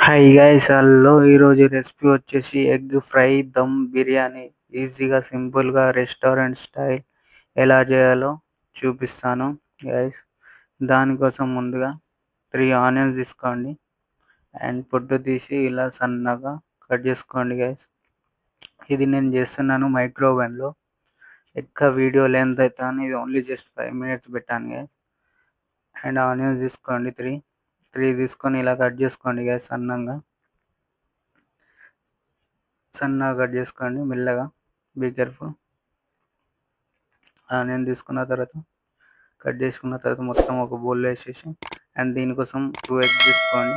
Hi guys hello ఈరోజు recipe వచ్చేసి egg fry dum biryani ఈజీగా సింపుల్గా రెస్టారెంట్ స్టైల్ ఎలా చేయాలో చూపిస్తాను గైస్. దానికోసం ముందుగా 3 ఆనియన్స్ తీసుకోండి అండ్ పొట్టు తీసి ఇలా సన్నగా కట్ చేసుకోండి గైస్. ఇది నేను చేస్తున్నాను మైక్రోవేవ్లో. ఎక్కువ వీడియో లెంత్ అవుతాను, ఇది ఓన్లీ జస్ట్ 5 minutes పెట్టాను గైస్. అండ్ ఆనియన్స్ తీసుకోండి, త్రీ తీసుకొని ఇలా కట్ చేసుకోండి గైస్. సన్నగా కట్ చేసుకోండి మెల్లగా. Be careful. ఆనియన్ తీసుకున్న తర్వాత కట్ చేసుకున్న తర్వాత మొత్తం ఒక బౌల్లో వేసేసి అండ్ దీనికోసం 2 eggs తీసుకోండి.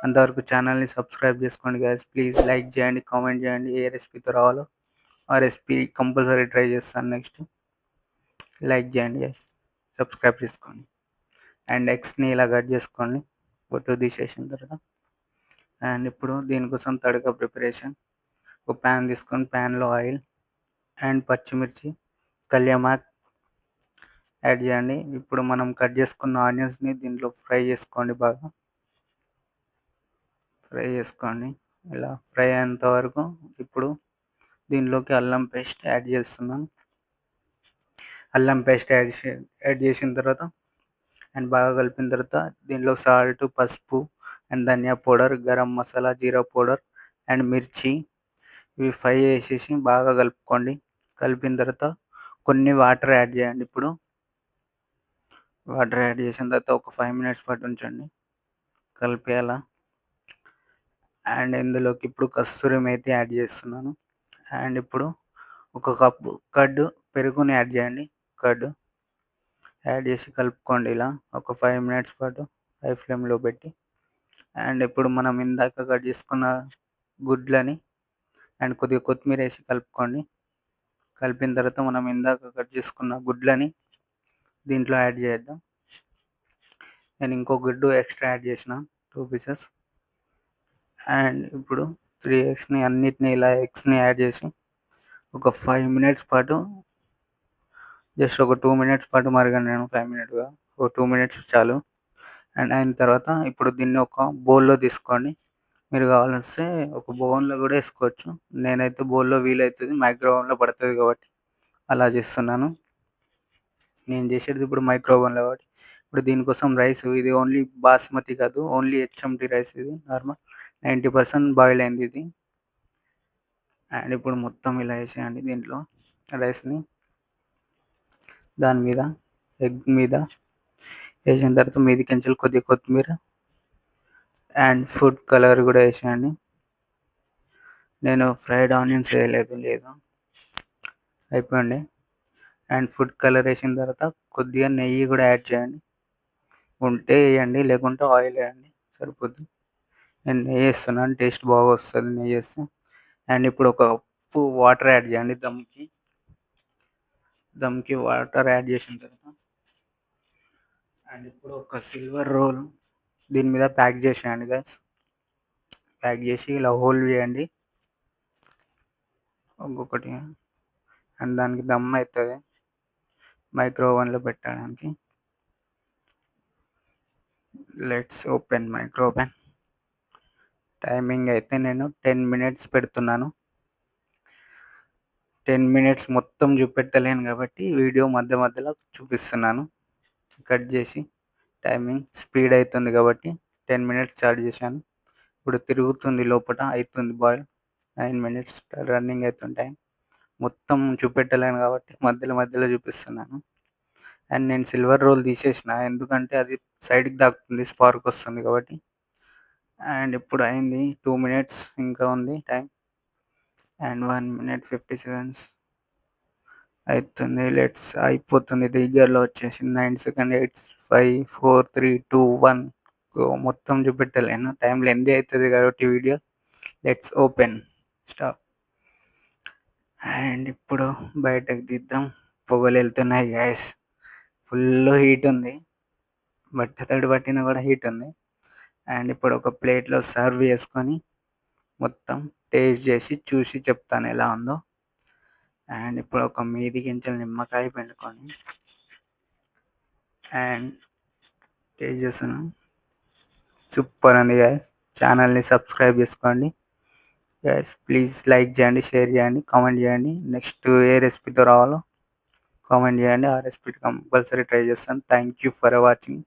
అంతవరకు ఛానల్ని సబ్స్క్రైబ్ చేసుకోండి గైస్. ప్లీజ్ లైక్ చేయండి, కామెంట్ చేయండి. ఏ రెసిపీతో రావాలో ఆ రెసిపీ కంపల్సరీ ట్రై చేస్తాను నెక్స్ట్. లైక్ చేయండి గైస్, సబ్స్క్రైబ్ చేసుకోండి. అండ్ ఎగ్స్ని ఇలా కట్ చేసుకోండి పొట్టు తీసేసిన తర్వాత. అండ్ ఇప్పుడు దీనికోసం తడక ప్రిపరేషన్. ఒక ప్యాన్ తీసుకొని ప్యాన్లో ఆయిల్ అండ్ పచ్చిమిర్చి, కళ్యామాక్ యాడ్ చేయండి. ఇప్పుడు మనం కట్ చేసుకున్న ఆనియన్స్ని దీంట్లో ఫ్రై చేసుకోండి. బాగా ఫ్రై చేసుకోండి ఇలా ఫ్రై అయ్యేంత వరకు. ఇప్పుడు దీనిలోకి అల్లం పేస్ట్ యాడ్ చేస్తున్నాను. అల్లం పేస్ట్ యాడ్ చేసిన తర్వాత అండ్ బాగా కలిపిన తర్వాత దీనిలో సాల్ట్, పసుపు అండ్ ధనియా పౌడర్, గరం మసాలా, జీరా పౌడర్ అండ్ మిర్చి ఇవి ఫ్రై చేసేసి బాగా కలుపుకోండి. కలిపిన తర్వాత కొన్ని వాటర్ యాడ్ చేయండి. ఇప్పుడు వాటర్ యాడ్ చేసిన తర్వాత ఒక 5 minutes పాటు ఉంచండి కలిపేయాల. అండ్ ఇందులోకి ఇప్పుడు కస్తూరి మేతి యాడ్ చేస్తున్నాను. అండ్ ఇప్పుడు ఒక కప్పు పెరుగుని యాడ్ చేయండి. కర్డ్ యాడ్ చేసి కలుపుకోండి ఇలా ఒక 5 minutes పాటు హై ఫ్లేమ్లో పెట్టి. అండ్ ఇప్పుడు మనం ఇందాక కట్ చేసుకున్న గుడ్లని అండ్ కొద్దిగా కొత్తిమీర వేసి కలుపుకోండి. కలిపిన తర్వాత మనం ఇందాక కట్ చేసుకున్న గుడ్లని దీంట్లో యాడ్ చేద్దాం. నేను ఇంకో గుడ్డు ఎక్స్ట్రా యాడ్ చేసిన 2 pieces. అండ్ ఇప్పుడు 3 eggsని అన్నిటిని ఇలా ఎగ్స్ని యాడ్ చేసి ఒక 5 minutes పాటు జస్ట్ ఒక 2 minutes పాటు మరగండి. నేను 5 minutes ఒక 2 minutes చాలు. అండ్ అయిన తర్వాత ఇప్పుడు దీన్ని ఒక బౌల్లో తీసుకోండి. మీరు కావాల్సి ఒక బౌల్లో కూడా వేసుకోవచ్చు. నేనైతే బౌల్లో వీలవుతుంది, మైక్రోవేవ్లో పడుతుంది కాబట్టి అలా చేస్తున్నాను. నేను చేసేది ఇప్పుడు మైక్రోవేవ్లో కాబట్టి. ఇప్పుడు దీనికోసం రైస్, ఇది ఓన్లీ బాస్మతి కాదు, ఓన్లీ హెచ్ఎంటి రైస్. ఇది నార్మల్ 90% బాయిల్ అయింది ఇది. అండ్ ఇప్పుడు మొత్తం ఇలా వేసేయండి దీంట్లో రైస్ని. దాని మీద ఎగ్ మీద వేసిన తర్వాత మీదికెంచెలి కొద్దిగా కొత్తిమీర అండ్ ఫుడ్ కలర్ కూడా వేసేయండి. నేను ఫ్రైడ్ ఆనియన్స్ వేయలేదు, అయిపోయింది. అండ్ ఫుడ్ కలర్ వేసిన తర్వాత కొద్దిగా నెయ్యి కూడా యాడ్ చేయండి. ఉంటే వేయండి, లేకుంటే ఆయిల్ వేయండి, సరిపోద్ది. నేను నెయ్యి వేస్తున్నాను, టేస్ట్ బాగా వస్తుంది నెయ్యి వేస్తే. అండ్ ఇప్పుడు ఒక కప్పు వాటర్ యాడ్ చేయండి దమ్కి వాటర్ యాడ్ చేసిన తర్వాత. అండ్ ఇప్పుడు ఒక సిల్వర్ రోల్ దీని మీద ప్యాక్ చేసేయండి గైస్. ప్యాక్ చేసి ఇలా హోల్డ్ చేయండి ఒక్కొక్కటి. అండ్ దానికి దమ్ అవుతుంది మైక్రోవేవ్లో పెట్టడానికి. Let's open microwave. టైమింగ్ అయితే నేను 10 minutes పెడుతున్నాను. 10 minutes మొత్తం చూపెట్టలేను కాబట్టి వీడియో మధ్య మధ్యలో చూపిస్తున్నాను కట్ చేసి. టైమింగ్ స్పీడ్ అవుతుంది కాబట్టి 10 minutes చార్జ్ చేశాను. ఇప్పుడు తిరుగుతుంది లోపల, అవుతుంది బాయిల్. 9 minutes రన్నింగ్ అవుతుంది టైం. మొత్తం చూపెట్టలేను కాబట్టి మధ్యలో మధ్యలో చూపిస్తున్నాను. అండ్ నేను సిల్వర్ రోల్ తీసేసిన, ఎందుకంటే అది సైడ్కి దాక్కుతుంది, స్పార్క్ వస్తుంది కాబట్టి. అండ్ ఇప్పుడు అయింది 2 minutes ఇంకా ఉంది టైం. అండ్ 1 minute 50 seconds అవుతుంది. అయిపోతుంది దగ్గరలో వచ్చేసి. 9 seconds, 8, 5, 4, 3, 2, 1. మొత్తం చూపెట్టలేను, టైం లెంత్ అవుతుంది కాబట్టి video. Let's open stop. And ఇప్పుడు బయటకు తీద్దాం. పొగలు వెళ్తున్నాయి గ్యాస్. ఫుల్ హీట్ ఉంది, తడి పట్టిన కూడా హీట్ ఉంది. అండ్ ఇప్పుడు ఒక ప్లేట్లో సర్వ్ చేసుకొని మొత్తం టేస్ట్ చేసి చూసి చెప్తాను ఎలా ఉందో. అండ్ ఇప్పుడు ఒక మీదికించెల నిమ్మకాయ పిండుకొని అండ్ టేస్ట్ చేస్తున్నాను. సూపర్ ఉంది గాయస్, ఛానల్ని సబ్స్క్రైబ్ చేసుకోండి. గైస్ ప్లీజ్ లైక్ చేయండి, షేర్ చేయండి, కామెంట్ చేయండి. నెక్స్ట్ ఏ రెసిపీతో రావాలో కామెంట్ చేయండి. ఆ రెసిపీ కంపల్సరీ ట్రై చేస్తాను. Thank you for watching.